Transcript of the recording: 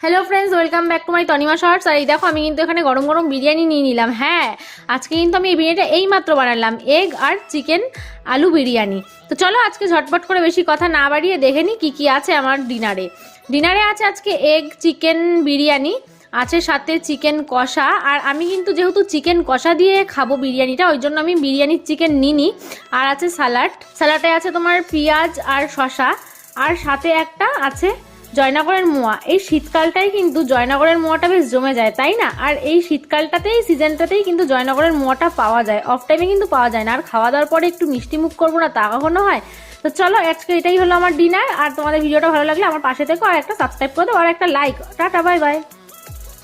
Hello friends, welcome back to my Tanima shorts. আর এই দেখো, আমি কিন্তু এখানে গরম গরম বিরিয়ানি নিয়ে নিলাম। হ্যাঁ, আজকে কিন্তু আমি এই বিরিয়ানিটা এইমাত্র বানালাম, এগ আর চিকেন আলু বিরিয়ানি। তো চলো আজকে ঝটপট করে বেশি কথা না বাড়িয়ে দেখে নিই কী কী আছে আমার ডিনারে আছে আজকে এগ চিকেন বিরিয়ানি, আছে সাথে চিকেন কষা। আর আমি কিন্তু যেহেতু চিকেন কষা দিয়ে খাবো বিরিয়ানিটা, ওই জন্য আমি বিরিয়ানির চিকেন নিইনি। আর আছে স্যালাডে আছে তোমার পেঁয়াজ আর শসা, আর সাথে একটা আছে জয়নগরের মোয়া। এই শীতকালটাই কিন্তু জয়নগরের মোয়াটা বেশ জমে যায়, তাই না? আর এই শীতকালটাতেই সিজনটাতেই কিন্তু জয়নগরের মোয়াটা পাওয়া যায়, অফ টাইমে কিন্তু পাওয়া যায় না। আর খাওয়া দাওয়ার পরে একটু মিষ্টি মুখ করবো না, তা কখনো হয়? তো চলো আজকে এটাই হলো আমার ডিনার। আর তোমাদের ভিডিওটা ভালো লাগলে আমার পাশে থেকো, আর একটা সাবস্ক্রাইব করে দাও আর একটা লাইক। Tata, bye bye.